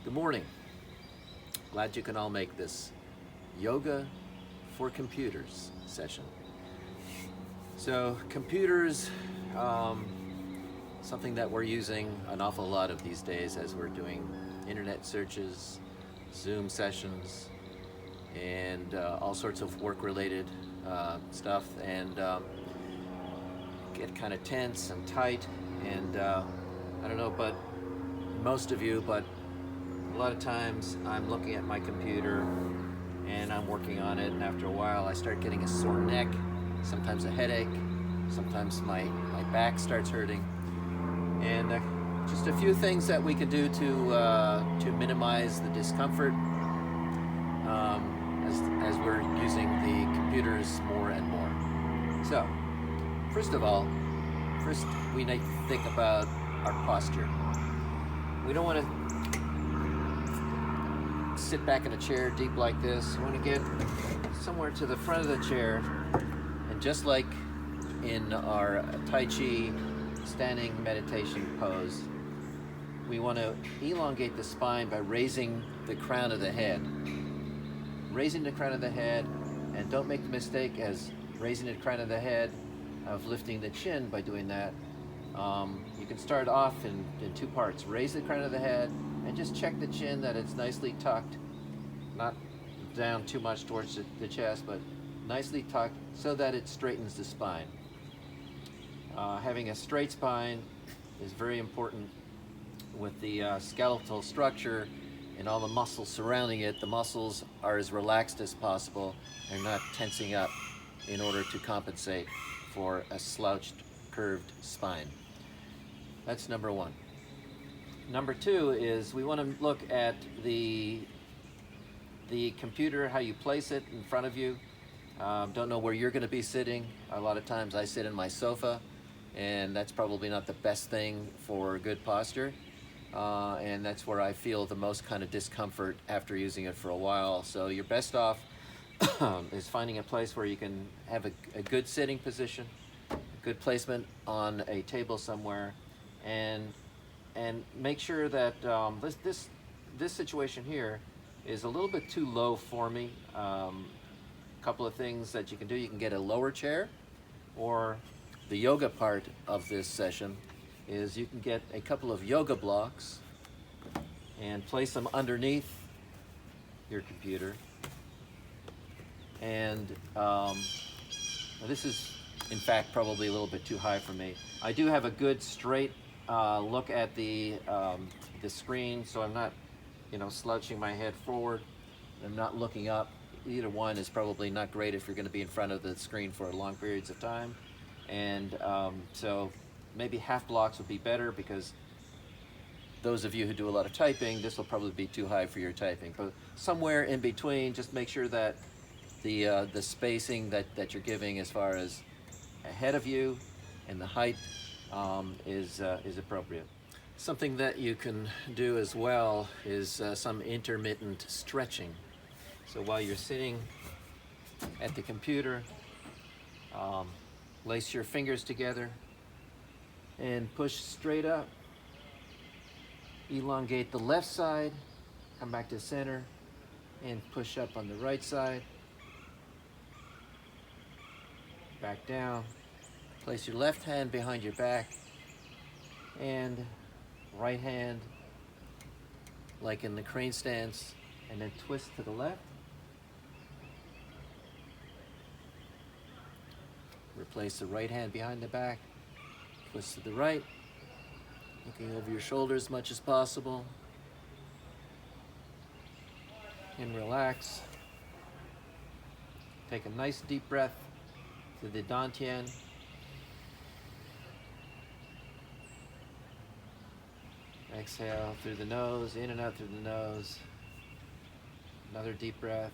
Good morning. Glad you can all make this yoga for computers session. So computers, um, something that we're using an awful lot of these days as we're doing internet searches, Zoom sessions, and all sorts of work-related stuff, and get kind of tense and tight. And I don't know, but most of you, but a lot of times I'm looking at my computer and I'm working on it, and after a while I start getting a sore neck, sometimes a headache, sometimes my back starts hurting. And just a few things that we can do to minimize the discomfort as we're using the computers more and more. So, first of all, first we need to think about our posture. We don't want to sit back in a chair deep like this. We want to get somewhere to the front of the chair, and just like in our Tai Chi standing meditation pose, we want to elongate the spine by raising the crown of the head. Raising the crown of the head, and don't make the mistake as raising the crown of the head of lifting the chin by doing that. You can start off in two parts. Raise the crown of the head and just check the chin that it's nicely tucked, not down too much towards the chest, but nicely tucked so that it straightens the spine. Having a straight spine is very important with the skeletal structure and all the muscles surrounding it. The muscles are as relaxed as possible and not tensing up in order to compensate for a slouched, curved spine. That's number one. Number two is we want to look at the computer, how you place it in front of you. Don't know where you're going to be sitting. A lot of times I sit in my sofa, and that's probably not the best thing for good posture. And that's where I feel the most kind of discomfort after using it for a while. So you're best off is finding a place where you can have a good sitting position, a good placement on a table somewhere, and make sure that this situation here is a little bit too low for me. Couple of things that you can do: you can get a lower chair, or the yoga part of this session is you can get a couple of yoga blocks and place them underneath your computer. And this is, in fact, probably a little bit too high for me. I do have a good straight look at the screen, so I'm not, slouching my head forward. I'm not looking up. Either one is probably not great if you're going to be in front of the screen for long periods of time. And so maybe half blocks would be better, because those of you who do a lot of typing, this will probably be too high for your typing. But somewhere in between, just make sure that the spacing that you're giving as far as ahead of you and the height is appropriate. Something that you can do as well is some intermittent stretching. So while you're sitting at the computer, lace your fingers together and push straight up. Elongate the left side, come back to center, and push up on the right side. Back down. Place your left hand behind your back, and right hand like in the crane stance, and then twist to the left. Replace the right hand behind the back, twist to the right, looking over your shoulder as much as possible, and relax. Take a nice deep breath to the Dantian. Exhale through the nose, in and out through the nose. Another deep breath.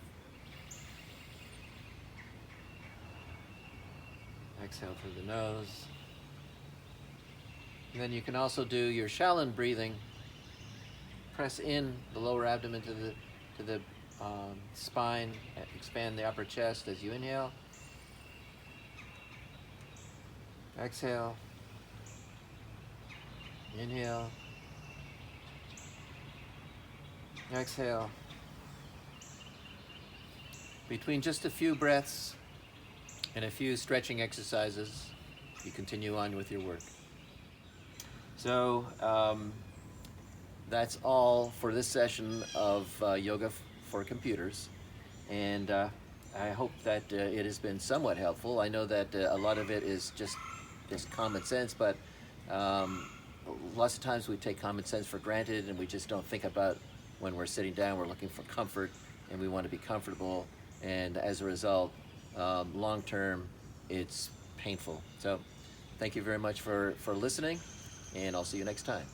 Exhale through the nose. And then you can also do your Shaolin breathing. Press in the lower abdomen to the spine, expand the upper chest as you inhale. Exhale. Inhale. Exhale. Between just a few breaths and a few stretching exercises, you continue on with your work. So that's all for this session of Yoga for Computers. And I hope that it has been somewhat helpful. I know that a lot of it is just common sense, but lots of times we take common sense for granted and we just don't think about when we're sitting down, we're looking for comfort and we want to be comfortable. And as a result, long term, it's painful. So thank you very much for listening, and I'll see you next time.